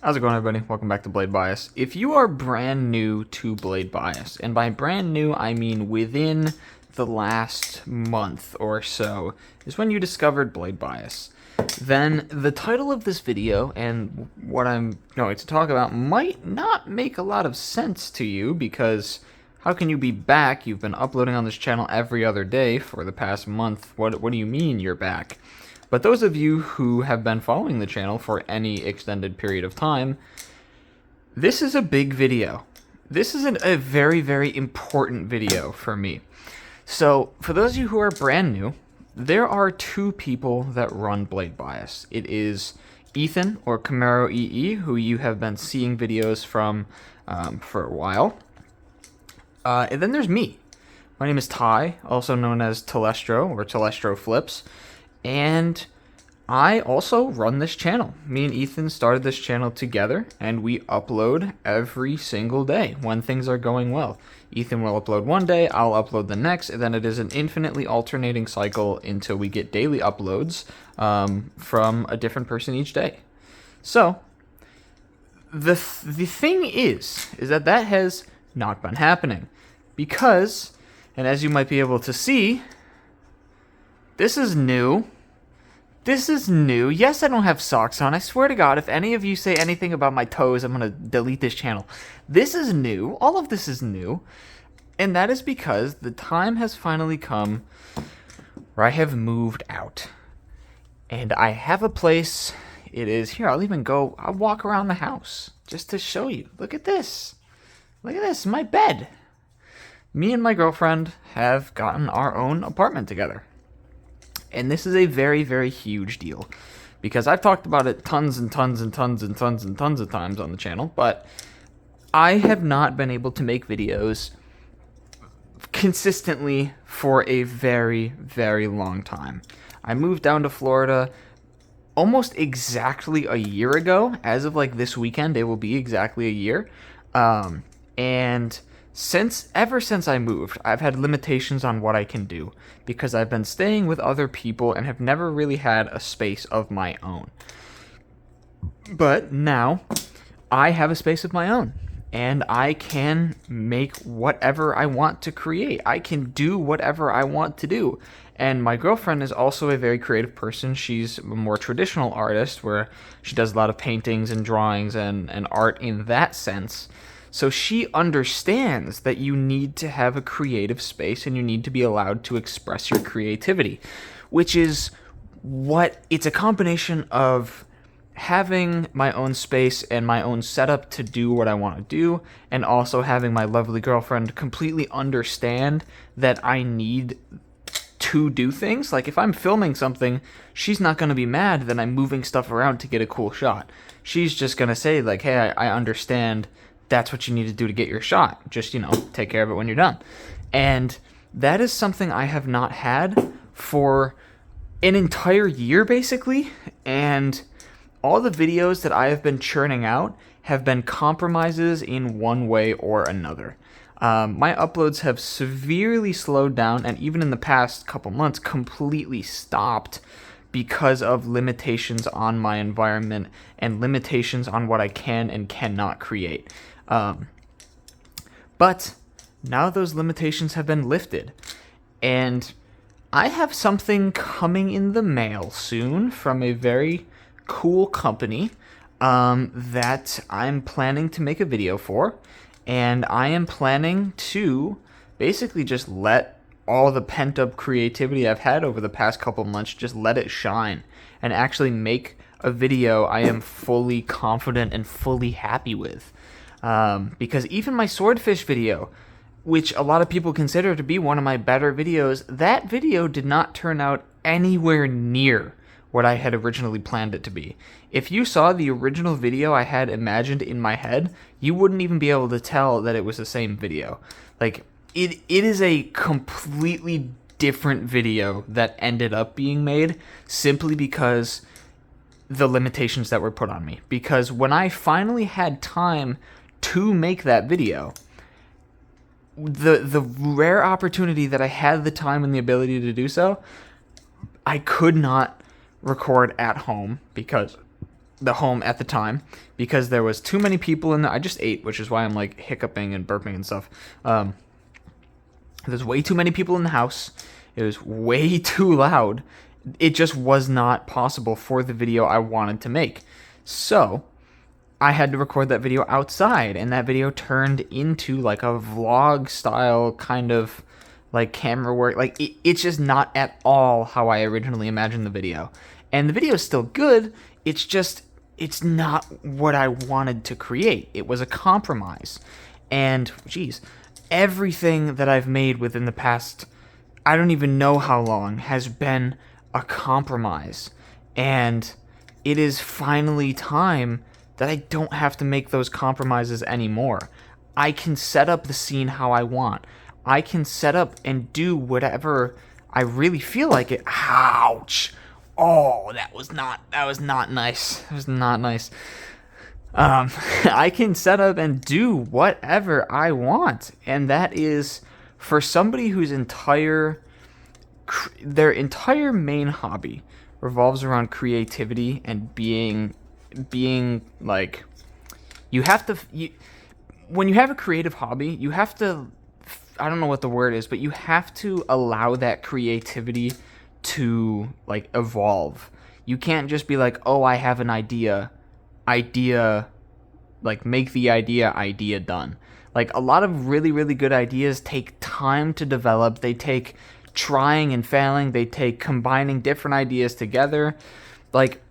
How's it going, everybody? Welcome back to Blade Bias. If you are brand new to Blade Bias, and by brand new I mean within the last month or so, is when you discovered Blade Bias, then the title of this video and what I'm going to talk about might not make a lot of sense to you, because how can you be back? You've been uploading on this channel every other day for the past month. What do you mean you're back? But those of you who have been following the channel for any extended period of time, this is a big video. This is a very, very important video for me. So, for those of you who are brand new, there are two people that run Blade Bias. It is Ethan, or camaroEE, who you have been seeing videos from for a while. And then there's me. My name is Ty, also known as Telestro, or Telestro Flips. And I also run this channel. Me and Ethan started this channel together, and we upload every single day when things are going well. Ethan will upload one day, I'll upload the next, and then it is an infinitely alternating cycle until we get daily uploads from a different person each day. So, the thing is that has not been happening. Because, and as you might be able to see, this is new. This is new. Yes, I don't have socks on. I swear to God, if any of you say anything about my toes, I'm going to delete this channel. This is new. All of this is new. And that is because the time has finally come where I have moved out. And I have a place. It is here. I'll walk around the house just to show you. Look at this. Look at this. My bed. Me and my girlfriend have gotten our own apartment together. And this is a very, very huge deal, because I've talked about it tons and tons and tons and tons and tons of times on the channel, but I have not been able to make videos consistently for a very, very long time. I moved down to Florida almost exactly a year ago. As of like this weekend, it will be exactly a year. And ever since I moved, I've had limitations on what I can do, because I've been staying with other people and have never really had a space of my own. But now, I have a space of my own, and I can make whatever I want to create. I can do whatever I want to do. And my girlfriend is also a very creative person. She's a more traditional artist, where she does a lot of paintings and drawings and art in that sense. So she understands that you need to have a creative space and you need to be allowed to express your creativity, which is it's a combination of having my own space and my own setup to do what I want to do, and also having my lovely girlfriend completely understand that I need to do things. Like, if I'm filming something, she's not going to be mad that I'm moving stuff around to get a cool shot. She's just going to say, like, hey, I understand that's what you need to do to get your shot. Just, take care of it when you're done. And that is something I have not had for an entire year, basically. And all the videos that I have been churning out have been compromises in one way or another. My uploads have severely slowed down, and even in the past couple months, completely stopped, because of limitations on my environment and limitations on what I can and cannot create. But now those limitations have been lifted, and I have something coming in the mail soon from a very cool company that I'm planning to make a video for, and I am planning to basically just let all the pent-up creativity I've had over the past couple months, just let it shine and actually make a video I am fully confident and fully happy with. Because even my swordfish video, which a lot of people consider to be one of my better videos, that video did not turn out anywhere near what I had originally planned it to be. If you saw the original video I had imagined in my head, you wouldn't even be able to tell that it was the same video. Like, it is a completely different video that ended up being made, simply because the limitations that were put on me. Because when I finally had time to make that video, the rare opportunity that I had the time and the ability to do so, I could not record at home because the home at the time because there was too many people in there. I just ate, which is why I'm like hiccuping and burping and stuff. There's way too many people in the house. It was way too loud. It just was not possible for the video I wanted to make. So I had to record that video outside, and that video turned into like a vlog style kind of like camera work. Like it's just not at all how I originally imagined the video. And the video is still good. It's not what I wanted to create. It was a compromise. And geez, everything that I've made within the past, I don't even know how long, has been a compromise. And it is finally time that I don't have to make those compromises anymore. I can set up the scene how I want. I can set up and do whatever I really feel like it. Ouch! Oh, that was not nice. That was not nice. I can set up and do whatever I want, and that is for somebody whose their entire main hobby revolves around creativity and being like, when you have a creative hobby, you have to, I don't know what the word is, but you have to allow that creativity to like evolve. You can't just be like, oh, I have an idea, like make the idea done. Like a lot of really, really good ideas take time to develop. They take trying and failing. They take combining different ideas together. Like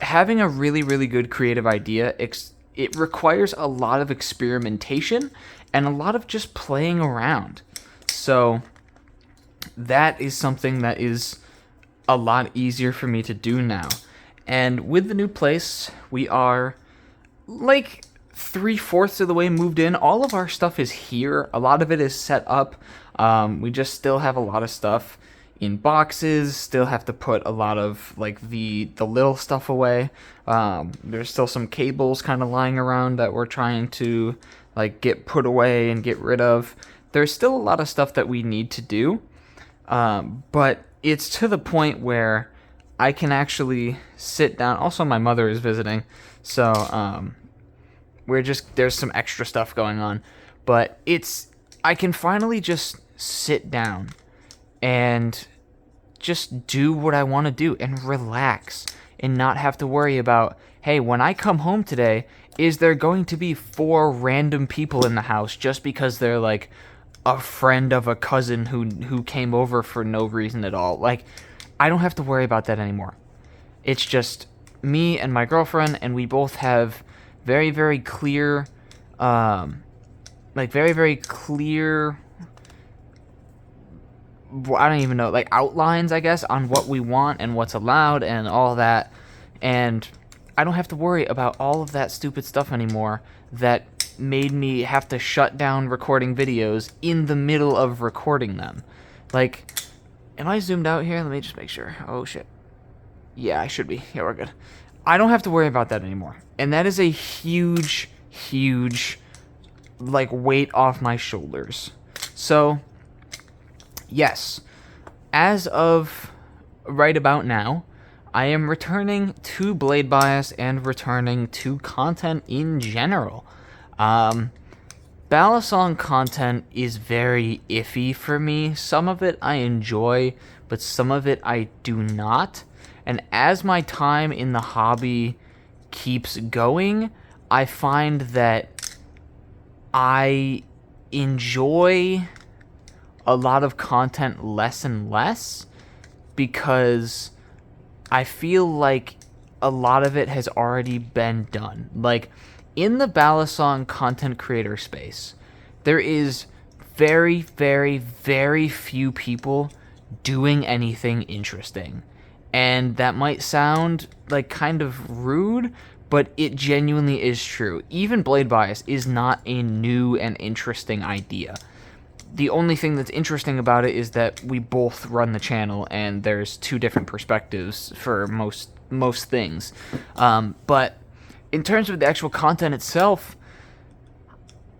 having a really, really good creative idea, it requires a lot of experimentation and a lot of just playing around. So that is something that is a lot easier for me to do now. And with the new place, we are like 3/4 of the way moved in. All of our stuff is here. A lot of it is set up. We just still have a lot of stuff in boxes, still have to put a lot of like the little stuff away. There's still some cables kind of lying around that we're trying to like get put away and get rid of. There's still a lot of stuff that we need to do, but it's to the point where I can actually sit down. Also, my mother is visiting, so there's some extra stuff going on, but I can finally just sit down and just do what I want to do and relax and not have to worry about, hey, when I come home today, is there going to be 4 random people in the house just because they're like a friend of a cousin who came over for no reason at all? Like, I don't have to worry about that anymore. It's just me and my girlfriend, and we both have very, very clear, very, very clear, I don't even know, like outlines, I guess, on what we want and what's allowed and all that. And I don't have to worry about all of that stupid stuff anymore that made me have to shut down recording videos in the middle of recording them. Like, am I zoomed out here? Let me just make sure. Oh, shit. Yeah, I should be. Yeah, we're good. I don't have to worry about that anymore. And that is a huge, huge, like, weight off my shoulders. So, yes, as of right about now, I am returning to Blade Bias and returning to content in general. Balisong content is very iffy for me. Some of it I enjoy, but some of it I do not. And as my time in the hobby keeps going, I find that I enjoy a lot of content less and less because I feel like a lot of it has already been done. Like, in the Balisong content creator space, there is very, very, very few people doing anything interesting. And that might sound like kind of rude, but it genuinely is true. Even Blade Bias is not a new and interesting idea. The only thing that's interesting about it is that we both run the channel and there's 2 different perspectives for most things. But in terms of the actual content itself,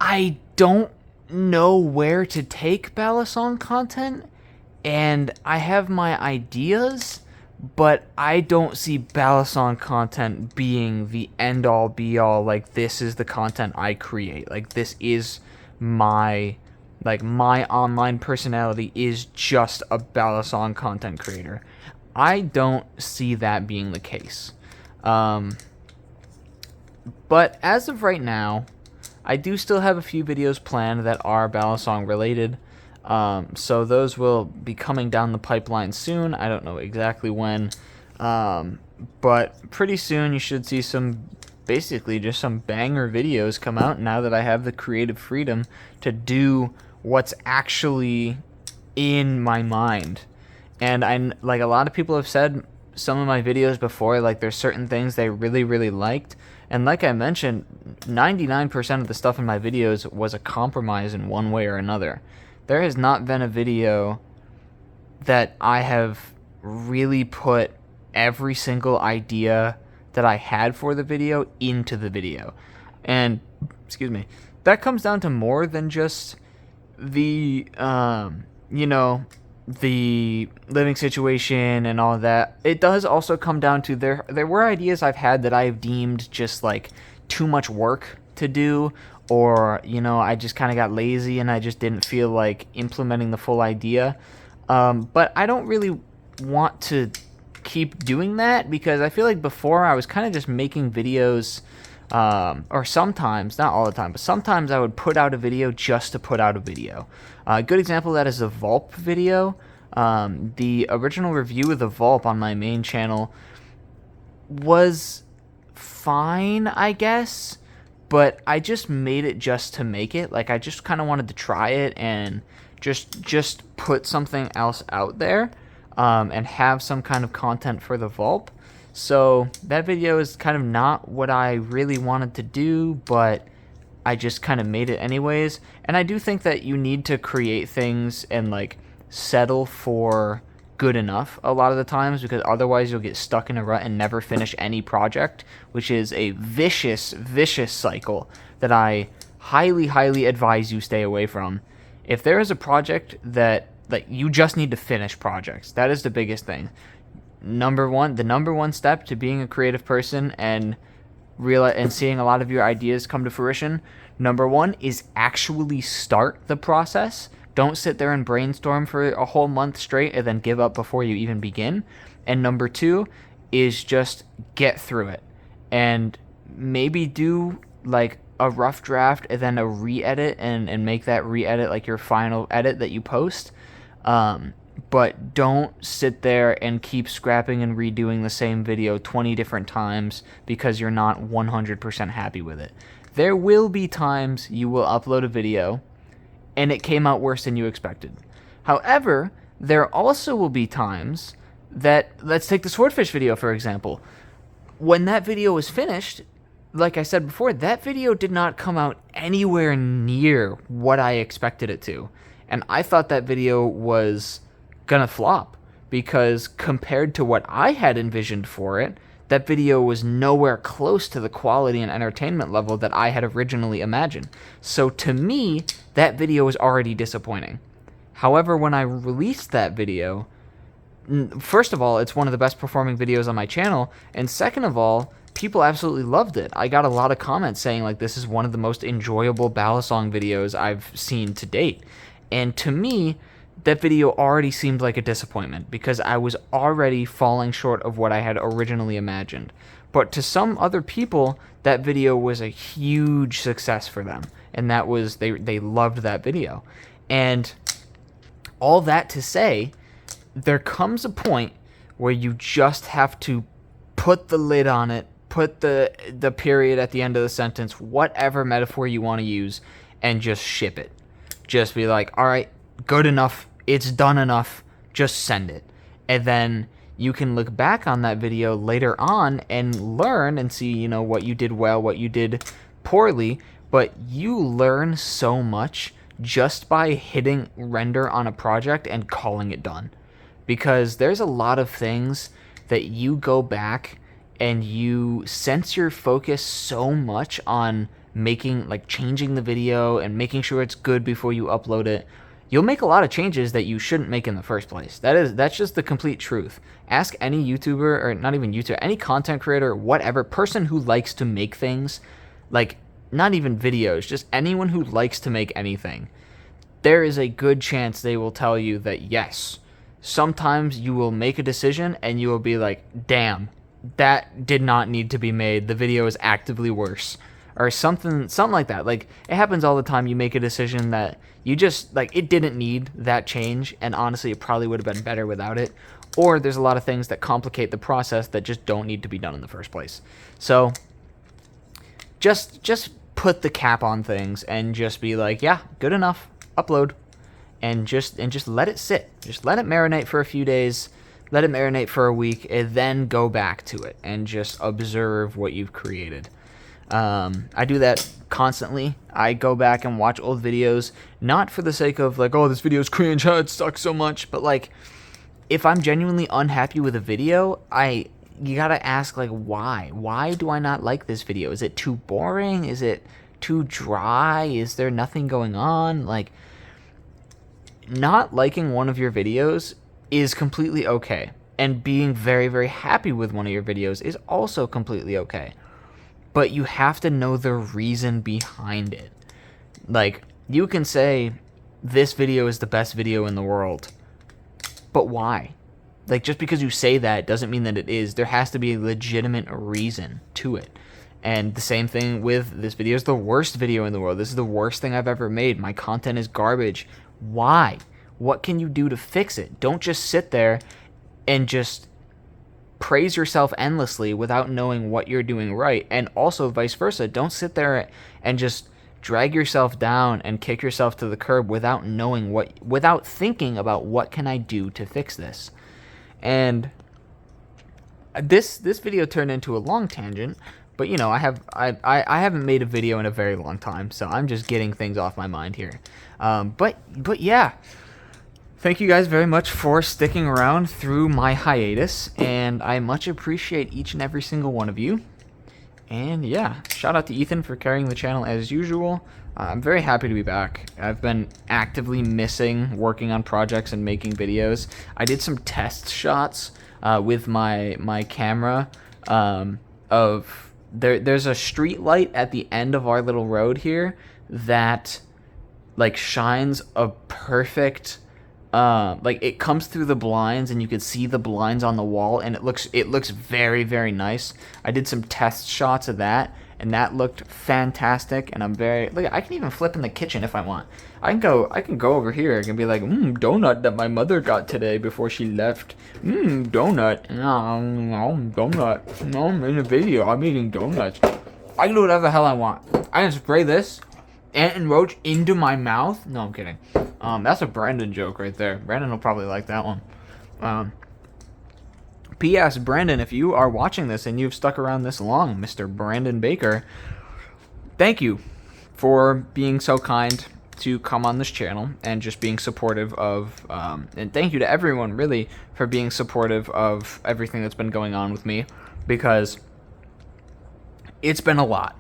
I don't know where to take Balisong content, and I have my ideas, but I don't see Balisong content being the end-all be-all, like, this is the content I create. Like, this is my, like, my online personality is just a Balisong content creator. I don't see that being the case. But as of right now, I do still have a few videos planned that are Balisong related. So those will be coming down the pipeline soon. I don't know exactly when. But pretty soon you should see basically just some banger videos come out now that I have the creative freedom to do what's actually in my mind. And like a lot of people have said some of my videos before, like there's certain things they really, really liked. And like I mentioned, 99% of the stuff in my videos was a compromise in one way or another. There has not been a video that I have really put every single idea that I had for the video into the video. And, excuse me, that comes down to more than just the, the living situation and all of that. It does also come down to there were ideas I've had that I've deemed just like too much work to do, or I just kind of got lazy and I just didn't feel like implementing the full idea. But I don't really want to keep doing that, because I feel like before I was kind of just making videos, or sometimes, not all the time, but sometimes I would put out a video just to put out a video. A good example of that is the Vulp video. The original review of the Vulp on my main channel was fine, I guess, but I just made it just to make it. Like, I just kind of wanted to try it and just put something else out there, and have some kind of content for the Vulp. So that video is kind of not what I really wanted to do, but I just kind of made it anyways. And I do think that you need to create things and like settle for good enough a lot of the times, because otherwise you'll get stuck in a rut and never finish any project, which is a vicious cycle that I highly advise you stay away from. If there is a project that you just need to finish projects, that is the biggest thing. The number one step to being a creative person and seeing a lot of your ideas come to fruition, number one is actually start the process. Don't sit there and brainstorm for a whole month straight and then give up before you even begin. And number two is just get through it and maybe do like a rough draft and then a re-edit and make that re-edit like your final edit that you post. But don't sit there and keep scrapping and redoing the same video 20 different times because you're not 100% happy with it. There will be times you will upload a video and it came out worse than you expected. However, there also will be times that, let's take the swordfish video for example. When that video was finished, like I said before, that video did not come out anywhere near what I expected it to. And I thought that video was gonna flop, because compared to what I had envisioned for it, that video was nowhere close to the quality and entertainment level that I had originally imagined. So to me, that video was already disappointing. However, when I released that video, first of all, it's one of the best performing videos on my channel, and second of all, people absolutely loved it. I got a lot of comments saying like, this is one of the most enjoyable Balisong videos I've seen to date. And to me, that video already seemed like a disappointment, because I was already falling short of what I had originally imagined. But to some other people, that video was a huge success for them, and that was they loved that video. And all that to say, there comes a point where you just have to put the lid on it, put the period at the end of the sentence, whatever metaphor you want to use, and just ship it. Just be like, all right, good enough, it's done enough, just send it. And then you can look back on that video later on and learn and see, what you did well, what you did poorly. But you learn so much just by hitting render on a project and calling it done. Because there's a lot of things that you go back and you sense your focus so much on changing the video and making sure it's good before you upload it. you'll make a lot of changes that you shouldn't make in the first place. That's just the complete truth. Ask any YouTuber, or not even YouTuber, any content creator, whatever, person who likes to make things, like, not even videos, just anyone who likes to make anything. There is a good chance they will tell you that yes, sometimes you will make a decision and you will be like, damn, that did not need to be made. The video is actively worse. Or something like that. Like, it happens all the time. You make a decision that you just, like, it didn't need that change, and honestly, it probably would have been better without it. Or there's a lot of things that complicate the process that just don't need to be done in the first place. So, just put the cap on things and just be like, yeah, good enough, upload, and just let it sit. Just let it marinate for a few days, let it marinate for a week, and then go back to it and just observe what you've created. I do that constantly. I go back and watch old videos, not for the sake of like, oh, this video's cringe, it sucks so much, but like, if I'm genuinely unhappy with a video, you gotta ask, like, why? Why do I not like this video? Is it too boring? Is it too dry? Is there nothing going on? Like, not liking one of your videos is completely okay. And being very, very happy with one of your videos is also completely okay. But you have to know the reason behind it. Like, you can say, this video is the best video in the world. But why? Like, just because you say that doesn't mean that it is. There has to be a legitimate reason to it. And the same thing with, this video is the worst video in the world. This is the worst thing I've ever made. My content is garbage. Why? What can you do to fix it? Don't just sit there and just praise yourself endlessly without knowing what you're doing right. And also vice versa. Don't sit there and just drag yourself down and kick yourself to the curb without knowing without thinking about what can I do to fix this. And this video turned into a long tangent, but you know, I haven't made a video in a very long time, so I'm just getting things off my mind here. But yeah. Thank you guys very much for sticking around through my hiatus, and I much appreciate each and every single one of you. And yeah, shout out to Ethan for carrying the channel as usual. I'm very happy to be back. I've been actively missing working on projects and making videos. I did some test shots with my camera of there's a street light at the end of our little road here that like shines a perfect like, it comes through the blinds and you can see the blinds on the wall, and it looks very, very nice. I did some test shots of that, and that looked fantastic. And I'm very, look, I can even flip in the kitchen if I want. I can go over here. I can be like, donut that my mother got today before she left. Donut. No, donut. No, I'm in a video. I'm eating donuts. I can do whatever the hell I want. I can spray this ant and roach into my mouth. No, I'm kidding. That's a Brandon joke right there. Brandon will probably like that one. P.S. Brandon, if you are watching this and you've stuck around this long, Mr. Brandon Baker, thank you for being so kind to come on this channel and just being supportive of, and thank you to everyone, really, for being supportive of everything that's been going on with me, because it's been a lot.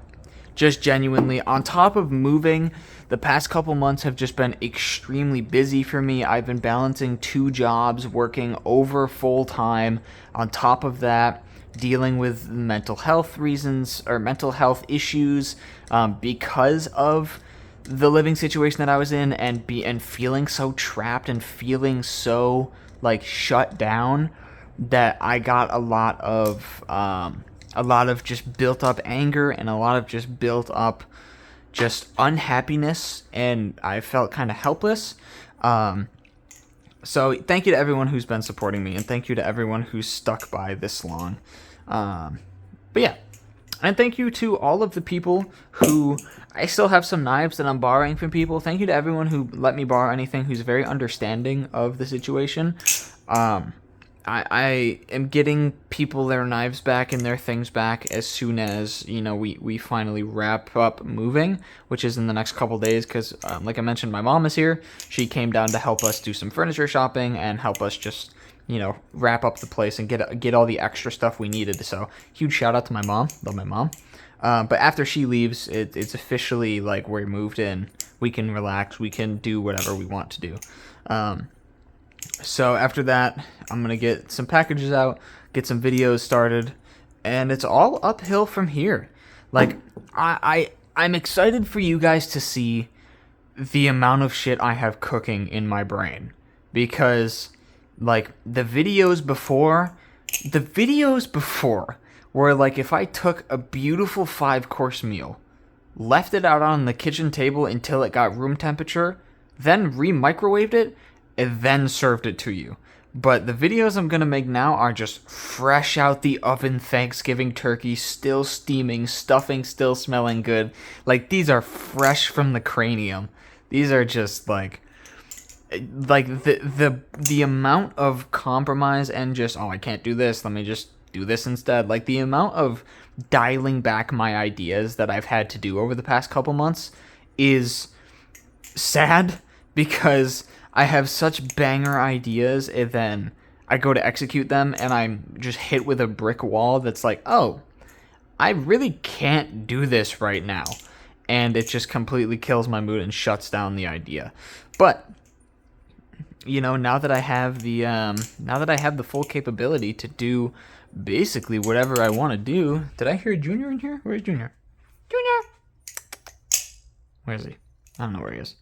Just genuinely, on top of moving, the past couple months have just been extremely busy for me. I've been balancing 2 jobs, working over full time. On top of that, dealing with mental health reasons or mental health issues because of the living situation that I was in, and feeling so trapped and feeling so like shut down that I got a lot of just built up anger and a lot of just built up just unhappiness, and I felt kind of helpless. So thank you to everyone who's been supporting me, and thank you to everyone who's stuck by this long. But yeah, and thank you to all of the people who, I still have some knives that I'm borrowing from people. Thank you to everyone who let me borrow anything, who's very understanding of the situation. I am getting people their knives back and their things back as soon as, you know, we finally wrap up moving, which is in the next couple days, because like I mentioned, my mom is here. She came down to help us do some furniture shopping and help us just, you know, wrap up the place and get all the extra stuff we needed. So huge shout out to my mom. Love my mom. But after she leaves, it's officially like we're moved in. We can relax. We can do whatever we want to do. So after that, I'm going to get some packages out, get some videos started, and it's all uphill from here. Like, I'm excited for you guys to see the amount of shit I have cooking in my brain. Because, like, the videos before were like if I took a beautiful 5-course meal, left it out on the kitchen table until it got room temperature, then re-microwaved it, and then served it to you. But the videos I'm going to make now are just fresh out the oven Thanksgiving turkey, still steaming, stuffing still smelling good. Like, these are fresh from the cranium. These are just like the amount of compromise and just, oh, I can't do this, let me just do this instead. Like, the amount of dialing back my ideas that I've had to do over the past couple months is sad, because I have such banger ideas, and then I go to execute them, and I'm just hit with a brick wall that's like, oh, I really can't do this right now. And it just completely kills my mood and shuts down the idea. But, you know, now that I have the full capability to do basically whatever I want to do. Did I hear Junior in here? Where's Junior? Junior! Where is he? I don't know where he is.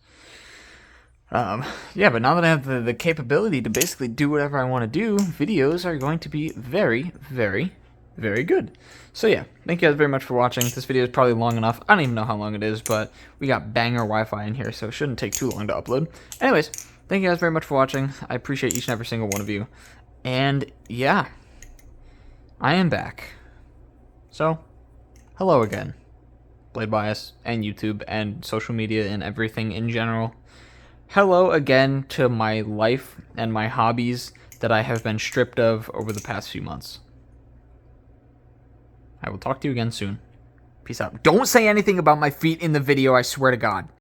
Yeah, but now that I have the capability to basically do whatever I want to do, videos are going to be very, very, very good. So yeah, thank you guys very much for watching. This video is probably long enough. I don't even know how long it is, but we got banger Wi-Fi in here, so it shouldn't take too long to upload. Anyways, thank you guys very much for watching. I appreciate each and every single one of you. And yeah, I am back. So, hello again. Blade Bias and YouTube and social media and everything in general. Hello again to my life and my hobbies that I have been stripped of over the past few months. I will talk to you again soon. Peace out. Don't say anything about my feet in the video, I swear to God.